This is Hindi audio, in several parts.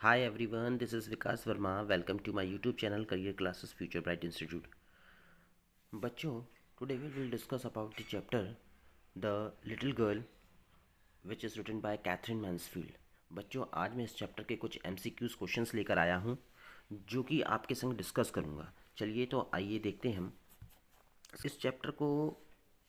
Hi everyone, this is Vikas Verma. Welcome to my YouTube channel Career Classes Future Bright Institute. बच्चों, today we will discuss about the chapter The Little Girl which is written by Catherine Mansfield. बच्चों, आज मैं इस चैप्टर के कुछ MCQs क्वेश्चंस लेकर आया हूँ जो कि आपके संग डिस्कस करूँगा. चलिए तो आइए देखते हैं हम इस चैप्टर को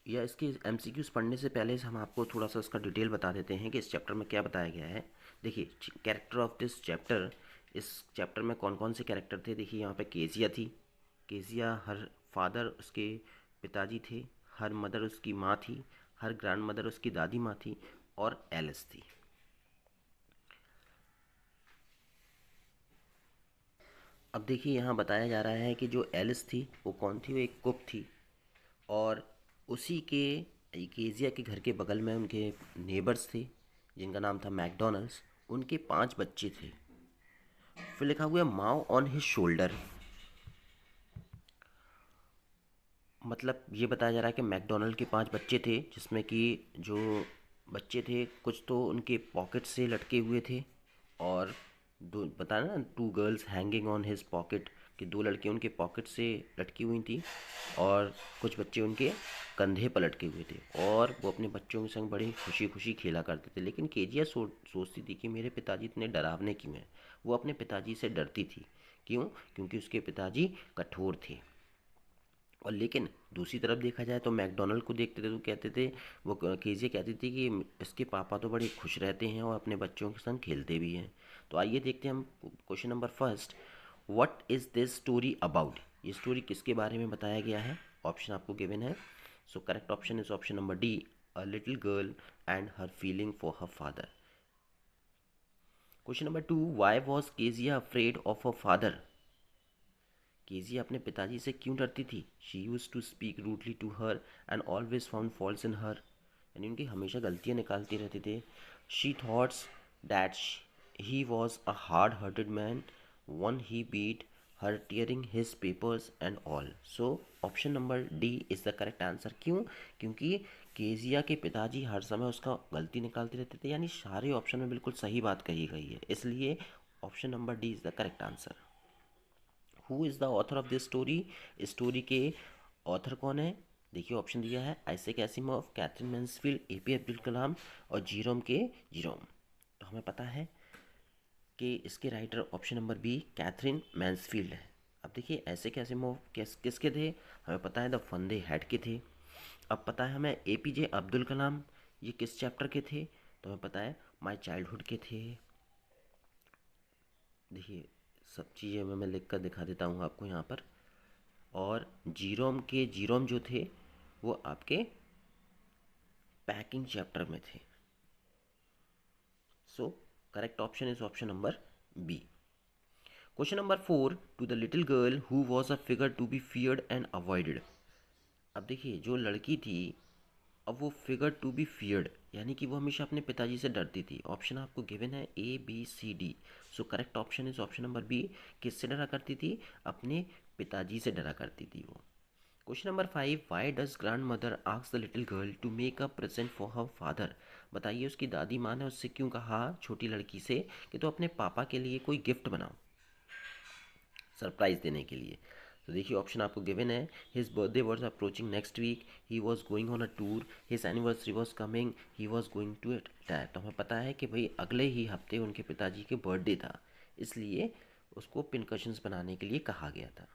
या इसके MCQs पढ़ने से पहले हम आपको थोड़ा सा इसका डिटेल बता देते हैं कि इस चैप्टर में क्या बताया गया है. देखिए, कैरेक्टर ऑफ दिस चैप्टर, इस चैप्टर में कौन कौन से कैरेक्टर थे. देखिए, यहाँ पे केजिया थी. केजिया, हर फादर उसके पिताजी थे, हर मदर उसकी माँ थी, हर ग्रैंड मदर उसकी दादी माँ थी, और एलिस थी. अब देखिए, यहाँ बताया जा रहा है कि जो एलिस थी वो कौन थी. वो एक कुक थी, और उसी के केजिया के घर के बगल में उनके नेबर्स थे जिनका नाम था मैकडोनल्ड्स. उनके 5 बच्चे थे. फिर लिखा हुआ है माओ ऑन हिज शोल्डर. मतलब ये बताया जा रहा है कि मैकडोनल्ड के 5 बच्चे थे जिसमें कि जो बच्चे थे कुछ तो उनके पॉकेट से लटके हुए थे, और दो बताया ना, 2 girls hanging on his pocket, कि 2 लड़के उनके पॉकेट से लटकी हुई थी और कुछ बच्चे उनके कंधे पर लटके हुए थे, और वो अपने बच्चों के संग बड़ी खुशी खुशी खेला करते थे. लेकिन केजिया सोचती थी कि मेरे पिताजी इतने डरावने क्यों हैं. वो अपने पिताजी से डरती थी. क्यों? क्योंकि उसके पिताजी कठोर थे. और लेकिन दूसरी तरफ देखा जाए तो मैकडोनल्ड को देखते थे तो कहते थे, वो केजे कहती थी कि इसके पापा तो बड़े खुश रहते हैं और अपने बच्चों के संग खेलते भी हैं. तो आइए देखते हैं हम question number first. What is this story about. ये स्टोरी किसके बारे में बताया गया है. ऑप्शन आपको गिवन है. So correct option is option number D, a little girl and her feeling for her father. Question number two, why was Kezia afraid of a father. Kezia अपने पिताजी से क्यों डरती थी. She use to speak rudely to her and always found faults in her. यानी उनकी हमेशा गलतियाँ निकालती रहते थे. She thoughts that he was a hard hearted man one he beat her tearing his papers and all. So option number D is the correct answer. क्यों? क्योंकि केजिया के पिताजी हर समय उसका गलती निकालते रहते थे. यानी सारे ऑप्शन में बिल्कुल सही बात कही गई है, इसलिए option number D is the correct answer. Who is the author of this story. Story के ऑथर कौन है. देखिए, ऑप्शन दिया है Isaac Asimov, Katherine Mansfield, A P Abdul Kalam और जीरोम के जीरोम. तो हमें पता है कि इसके writer option number B Katherine Mansfield है. अब देखिए, ऐसे कैसे मूव किसके थे. हमें पता है द फंदे हेड के थे. अब पता है हमें एपीजे अब्दुल कलाम ये किस चैप्टर के थे. तो हमें पता है माय चाइल्डहुड के थे. देखिए, सब चीज़ें मैं लिख कर दिखा देता हूँ आपको यहाँ पर. और जीरोम के जीरोम जो थे वो आपके पैकिंग चैप्टर में थे. So correct option is option number B. Question number four, to the little girl who was a figure to be feared and avoided. अब देखिए, जो लड़की थी, अब वो फिगर टू बी फियर्ड यानी कि वो हमेशा अपने पिताजी से डरती थी. ऑप्शन आपको गिवन है A B C D. So correct option is option number B. किससे डरा करती थी. अपने पिताजी से डरा करती थी वो. Question number five, why does grandmother ask the little girl to make a present for her father. बताइए, उसकी दादी माँ ने उससे क्यों कहा छोटी लड़की से कि तो अपने पापा के लिए कोई गिफ्ट बनाओ, सरप्राइज देने के लिए. तो देखिए, ऑप्शन आपको गिवन है. His birthday was approaching next week, he was going on a tour, his anniversary was coming, he was going to it tap. तो हमें पता है कि भाई अगले ही हफ्ते उनके पिताजी के बर्थडे था, इसलिए उसको पिनकशंस बनाने के लिए कहा गया था.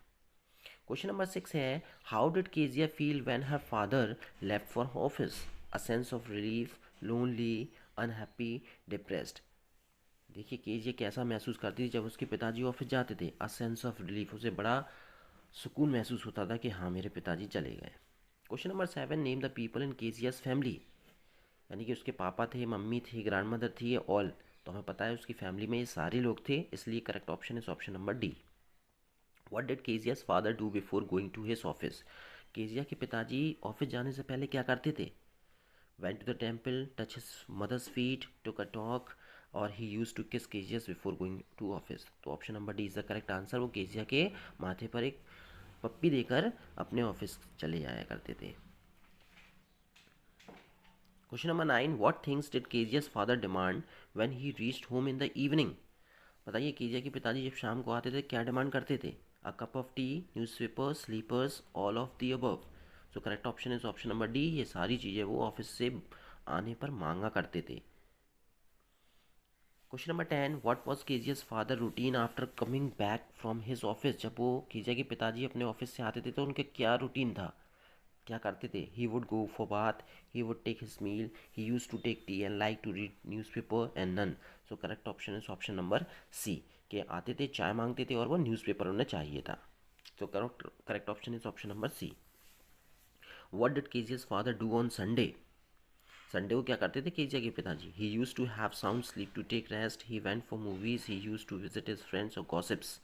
क्वेश्चन नंबर सिक्स है, how did Kezia feel when her father left for office. A sense of relief, lonely, unhappy, depressed. देखिए, केजिया कैसा महसूस करती थी जब उसके पिताजी ऑफिस जाते थे. अ सेंस ऑफ रिलीफ, उसे बड़ा सुकून महसूस होता था कि हाँ, मेरे पिताजी चले गए. Question number seven, name the people in Kezia's family. यानी कि उसके पापा थे, मम्मी थी, ग्रैंड मदर थी, ऑल. तो हमें पता है उसकी फैमिली में ये सारे लोग थे, इसलिए correct option is option number D. What did Kezia's father do before going to his office. Kezia के पिताजी ऑफिस जाने से पहले क्या करते थे. went to the temple, touched his mother's feet, took a talk, और he used to kiss Kezia's before going to office. तो option number D is the correct answer. वो केजिया के माथे पर एक पप्पी देकर अपने ऑफिस चले जाया करते थे. Question number nine, what things did Kezia's father demand when he reached home in the evening. बताइए कीजिए कि पिताजी जब शाम को आते थे क्या डिमांड करते थे? A cup of tea, newspaper, slippers, all of the above. So correct option is option number D, ये सारी चीज़ें वो ऑफिस से आने पर मांगा करते थे। Question number 10, what was KGS father routine after coming back from his office? जब वो कीजिए के पिताजी अपने ऑफिस से आते थे तो उनके क्या रूटीन था, क्या करते थे? He would go for bath, he would take his meal, he use to take tea and like to read newspaper and none. So correct option is option number C, के आते थे, चाय मांगते थे और वो न्यूज़पेपर उन्हें चाहिए था। तो correct correct option is option number C. What did Kezia's father do on Sunday? Sunday को क्या करते थे केजिया के पिताजी? He use to have sound sleep to take rest, he went for movies, he use to visit his friends और गॉसिप्स।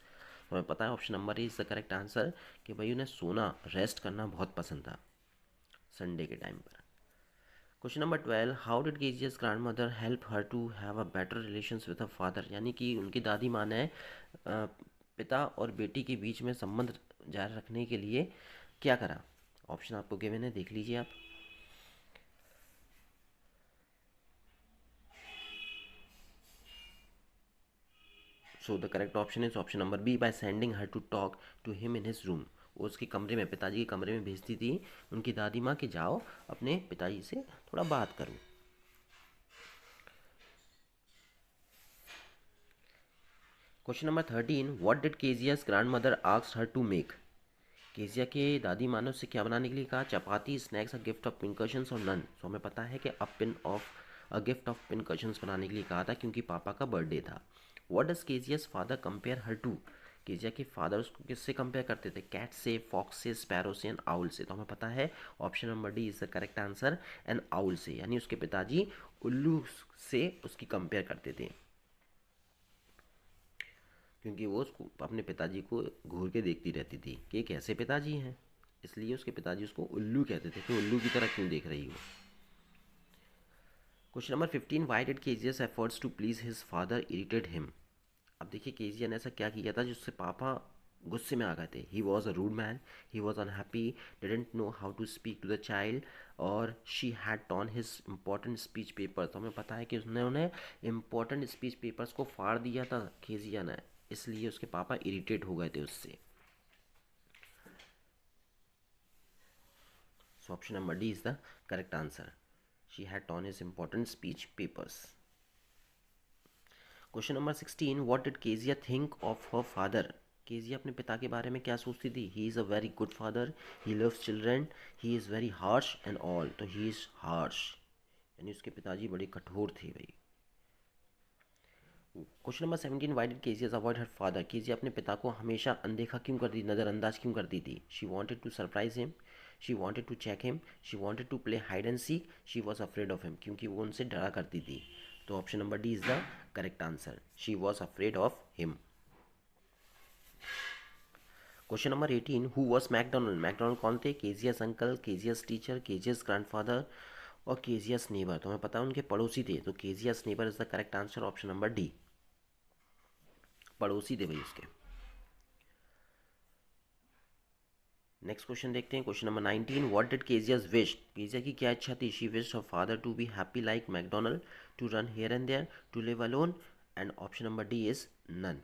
हमें पता है option number is the correct answer, कि भाई उन्हें सोना, रेस्ट करना बहुत पसंद था संडे के टाइम पर। Question number 12, how did Kezia's grandmother help her to have a better relations with her father? यानी कि उनकी दादी माँ ने पिता और बेटी के बीच में संबंध जारी रखने के लिए क्या करा? ऑप्शन आपको गिवन है, देख लीजिए आप। So the correct option is option number B, by sending her to talk to him in his room. वो उसके कमरे में, पिताजी के कमरे में भेजती थी उनकी दादी माँ कि जाओ अपने पिताजी से थोड़ा बात करो। Question number 13, what did Kezia's grandmother asked her to make? Kezia के दादी माँ ने उससे क्या बनाने के लिए कहा? चपाती, स्नैक्स, अ गिफ्ट ऑफ पिनकशंस और नन। सो हमें पता है कि अ गिफ्ट ऑफ पिनकशंस बनाने के लिए कहा था क्योंकि पापा का बर्थडे था। What does Kezia's father compare her to? Kezia के फादर उसको किससे कंपेयर करते थे? कैट से, फॉक्स से, स्पैरो से एंड आउल से। तो हमें पता है option number D is the correct answer, and owl से, यानी उसके पिताजी उल्लू से उसकी कंपेयर करते थे क्योंकि वो उसको अपने पिताजी को घूर के देखती रहती थी कि ये कैसे पिताजी हैं, इसलिए उसके पिताजी उसको उल्लू कहते थे कि उल्लू की तरह क्यों देख रही हो। Question number 15, why did Kezia's efforts to please his father irritate him? अब देखिए केजीएन ने ऐसा क्या किया था जिससे पापा गुस्से में आ गए थे? He was a rude man, he was unhappy, didn't know how to speak to the child, और she had torn his important speech paper. तो हमें पता है कि उसने उन्हें इंपॉर्टेंट स्पीच पेपर्स को फाड़ दिया था केजिया ने, इसलिए उसके पापा इरिटेट हो गए थे उससे। सो option number D is the correct answer, she had torn his important speech papers. Question number 16, what did Kezia think of her father? Kezia अपने पिता के बारे में क्या सोचती थी? He is a very good father, he loves children, he is very harsh and all. तो ही इज़ हार्श, यानी उसके पिताजी बड़े कठोर थे भाई। Question number 17, Y did Kezia avoid her father? Kezia अपने पिता को हमेशा अनदेखा क्यों करती, नज़रअंदाज क्यों करती थी? She wanted to surprise him, she wanted to check him, she wanted to play hide and seek, she was afraid of him. क्योंकि वो उनसे डरा करती थी। तो option number D is the correct answer, she was afraid of him. Question number 18, who was Macdonald? Macdonald कौन थे? Kezia's uncle, Kezia's teacher, Kezia's grandfather और केजियस नेबर। तो हमें पता है उनके पड़ोसी थे, तो Kezia's neighbour is the correct answer, option number D, पड़ोसी थे भाई उसके। नेक्स्ट क्वेश्चन देखते हैं, question number 19, what did Kezia's wish? Kezia की क्या इच्छा थी? She wish her father to be happy like McDonald, to run here and there, to live alone, and option number D is none.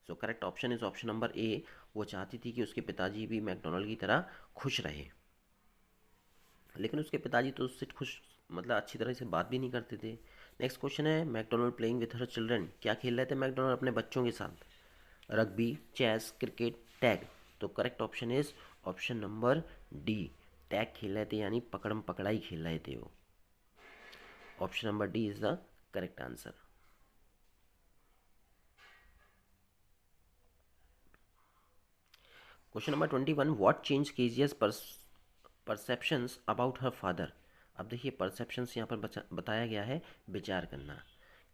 So correct option is option number A, वो चाहती थी कि उसके पिताजी भी मैकडोनल्ड की तरह खुश रहे, लेकिन उसके पिताजी तो उससे खुश, मतलब अच्छी तरह से बात भी नहीं करते थे। नेक्स्ट क्वेश्चन है, McDonald playing with her children? क्या खेल रहे थे मैकडोनल्ड अपने बच्चों के साथ? Rugby, chess, cricket, tag. तो correct option is option number D, tag खेल रहे थे, यानी पकड़म पकड़ाई खेल रहे थे वो। Option number D is the correct answer. Question number 21, what change KGS perceptions about her father? अब देखिए परसेप्शंस यहाँ पर बताया गया है विचार करना,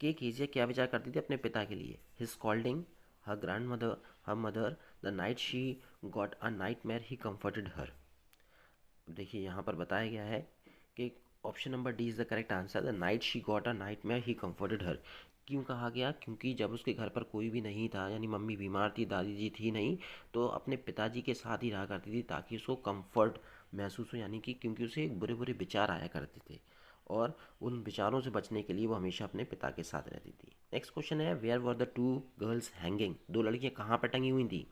कि केजिया क्या विचार करती थी अपने पिता के लिए? His scolding, her grandmother, her mother, the night she got a nightmare he comforted her. देखिए यहाँ पर बताया गया है कि option number D is the correct answer, the night she got a nightmare he comforted her. क्यों कहा गया? क्योंकि जब उसके घर पर कोई भी नहीं था, यानी मम्मी बीमार थी, दादी जी थी नहीं, तो अपने पिताजी के साथ ही रहा करती थी ताकि उसको कंफर्ट महसूस हो, यानी कि क्योंकि उसे बुरे बुरे विचार आया करते थे और उन विचारों से बचने के लिए वो हमेशा अपने पिता के साथ रहती थी। नेक्स्ट क्वेश्चन है, where were the two girls hanging, दो लड़कियां कहाँ पर टंगी हुई थी?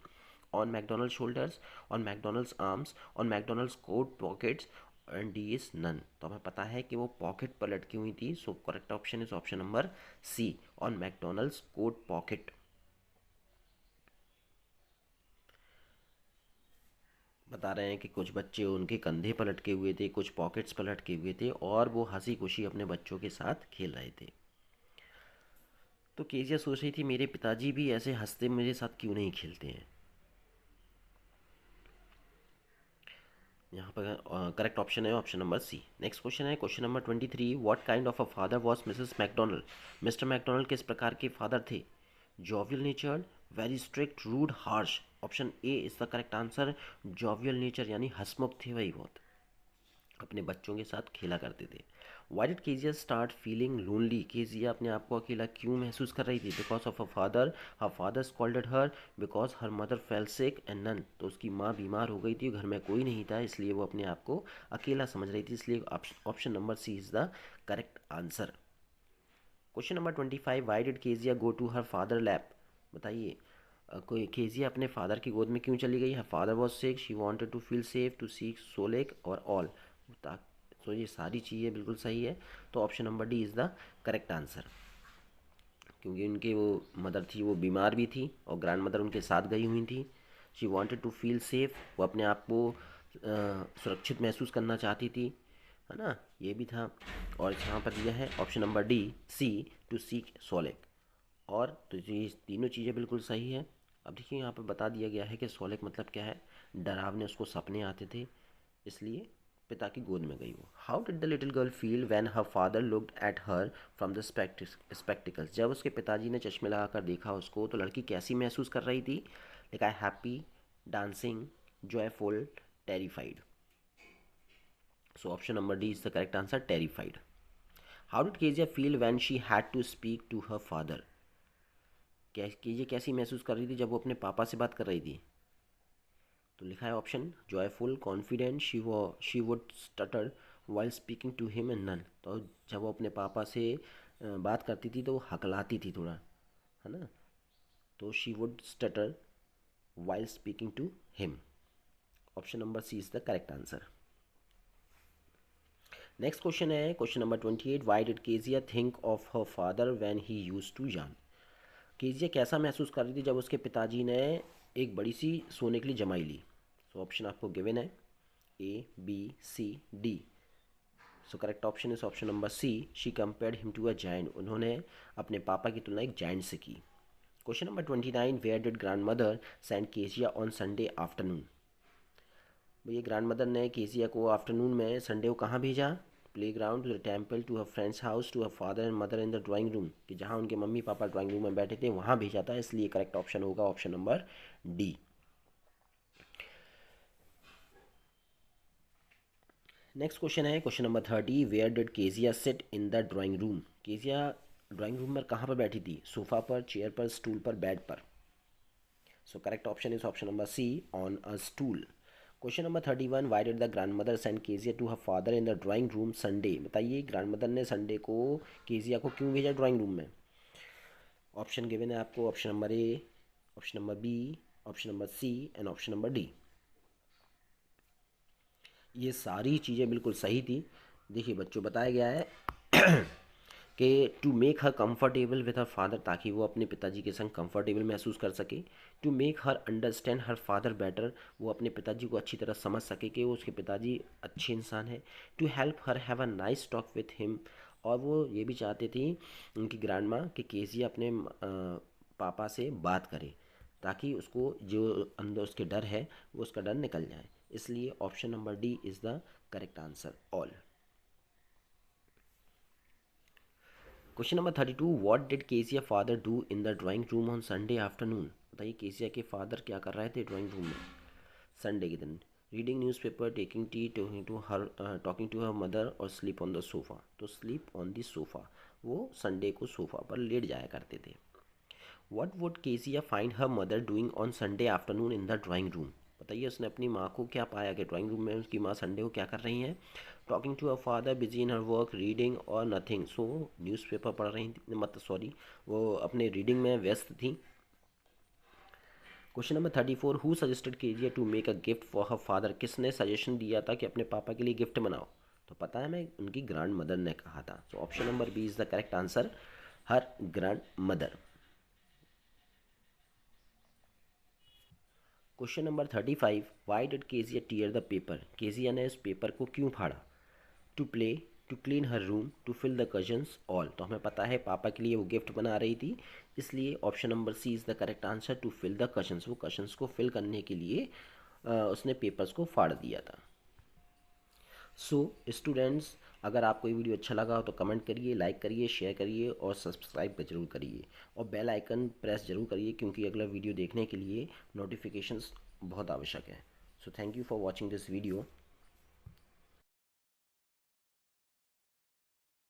On McDonald shoulders, on McDonald's arms, on McDonald's coat pockets, and D is none. तो हमें पता है कि वो पॉकेट पर लटकी हुई थी, so correct option is option number C, on McDonald's coat pocket. बता रहे हैं कि कुछ बच्चे उनके कंधे पर लटके हुए थे, कुछ पॉकेट्स पर लटके हुए थे, और वो हंसी खुशी अपने बच्चों के साथ खेल रहे थे। तो केजिया सोच रही थी मेरे पिताजी भी ऐसे हंसते मेरे साथ क्यों नहीं खेलते हैं। यहाँ पर करेक्ट ऑप्शन है option number C. Next question है question number 23, what kind of a father was Mrs McDonald, Mister McDonald किस प्रकार के फादर थे? Jovial natured, very strict, rude, harsh. Option A is the correct answer, jovial nature यानी हंसमुख थे वही बहुत, अपने बच्चों के साथ खेला करते थे। Why did Kezia start feeling lonely, Kezia अपने आप को अकेला क्यों महसूस कर रही थी? Because of her father scolded her, because her mother fell sick and none, तो उसकी माँ बीमार हो गई थी, घर में कोई नहीं था, इसलिए वो अपने आप को अकेला समझ रही थी, इसलिए option number C is the correct answer. Question number 25, why did Kezia go to her father lap, बताइए कोई केजिया अपने फादर की गोद में क्यों चली गई? Her father was sick, she wanted to feel safe, to seek solace और ऑल। तो ये सारी चीज़ें बिल्कुल सही है, तो option number D is the correct answer, क्योंकि उनके वो मदर थी वो बीमार भी थी और ग्रैंड मदर उनके साथ गई हुई थी। She wanted to feel safe, वो अपने आप को सुरक्षित महसूस करना चाहती थी, है ना, ये भी था। और यहाँ पर दिया है option number D C, to seek solace. और तो ये तीनों चीज़ें बिल्कुल सही है। अब देखिए यहाँ पर बता दिया गया है कि सोलेक मतलब क्या है, डरावने उसको सपने आते थे, इसलिए पिता की गोद में गई वो। How did the little girl feel when her father looked at her from the spectacles, जब उसके पिताजी ने चश्मे लगाकर देखा उसको तो लड़की कैसी महसूस कर रही थी? लिखा है happy, dancing, joyful, terrified. So option number D is the correct answer, terrified. How did Kezia feel when she had to speak to her father, Kezia कैसी महसूस कर रही थी जब वो अपने पापा से बात कर रही थी? तो लिखा है option joyful, confident, she would stutter while speaking to him and none. तो जब वो अपने पापा से बात करती थी तो वो हकलाती थी थोड़ा, है ना, तो she would stutter while speaking to him. Option number C is the correct answer. Next question है question number 28, why did Kezia think of her father when he used to yawn, Kezia कैसा महसूस कर रही थी जब उसके पिताजी ने एक बड़ी सी सोने के लिए जमाई ली? सो ऑप्शन आपको गिवन है A B C D. So correct option is option number C, she compared him to a giant, उन्होंने अपने पापा की तुलना एक जायंट से की। Question number 29, where did grandmother send Kezia on Sunday afternoon, भैया ग्रैंड मदर ने केजिया को आफ्टरनून में संडे को कहाँ भेजा? Playground, to the temple, to her friends house, to her father and mother in the drawing room, कि जहाँ उनके मम्मी पापा ड्राइंग रूम में बैठे थे वहाँ भेजा था, इसलिए करेक्ट ऑप्शन होगा option number D. Next question है question number 30, where did Kezia sit in the drawing room, Kezia drawing room में कहाँ पर बैठी थी? सोफ़ा पर, चेयर पर, स्टूल पर, बेड पर। So correct option is option number C, on a stool. Question number 31, why did the grandmother send Kezia to her father in the drawing room Sunday, बताइए ग्रैंड मदर ने संडे को केजिया को क्यों भेजा ड्राइंग रूम में? ऑप्शन गिवन है आपको, option number A, option number B, option number C and option number D. ये सारी चीज़ें बिल्कुल सही थी। देखिए बच्चों बताया गया है कि to make her comfortable with her father, ताकि वो अपने पिताजी के संग कंफर्टेबल महसूस कर सके। To make her understand her father better, वो अपने पिताजी को अच्छी तरह समझ सके कि वो उसके पिताजी अच्छे इंसान हैं। To help her have a nice talk with him, और वो ये भी चाहते थी उनकी ग्रैंड माँ कि केजी अपने पापा से बात करे, ताकि उसको जो अंदर उसके डर है वो उसका डर निकल जाए, इसलिए option number D is the correct answer, all. Question number 32, what did Kezia father do in the drawing room on Sunday afternoon, बताइए केसिया के फादर क्या कर रहे थे ड्राइंग रूम में संडे के दिन? Reading newspaper, taking tea, talking to her mother और स्लीप ऑन द सोफ़ा, तो स्लीप ऑन द सोफ़ा, वो संडे को सोफ़ा पर लेट जाया करते थे। What would Kezia find her mother doing on Sunday afternoon in the drawing room, बताइए उसने अपनी माँ को क्या पाया कि ड्राइंग रूम में उसकी माँ संडे को क्या कर रही हैं? Talking to a father, busy in her work, reading और नथिंग। सो न्यूज़पेपर पढ़ रही थी, मतलब सॉरी, वो अपने रीडिंग में व्यस्त थी। Question number 34, who suggested Kezia to make a gift for her father. किसने सजेशन दिया था कि अपने पापा के लिए गिफ्ट बनाओ? तो पता है हमें, उनकी ग्रैंड मदर ने कहा था। So option number B is the correct answer, her grandmother. Question number 35, why did Kezia tear the paper. Kezia ने इस पेपर को क्यों फाड़ा? To play, to clean her room, to fill the cousins, all. तो हमें पता है पापा के लिए वो गिफ्ट बना रही थी, इसलिए option number C is the correct answer, to fill the cousins. वो कजन्स को फिल करने के लिए उसने पेपर्स को फाड़ दिया था। सो स्टूडेंट्स, अगर आपको ये वीडियो अच्छा लगा हो तो कमेंट करिए, लाइक करिए, शेयर करिए और सब्सक्राइब जरूर करिए, और बेल आइकन प्रेस जरूर करिए, क्योंकि अगला वीडियो देखने के लिए नोटिफिकेशंस बहुत आवश्यक है। So thank you for watching this video.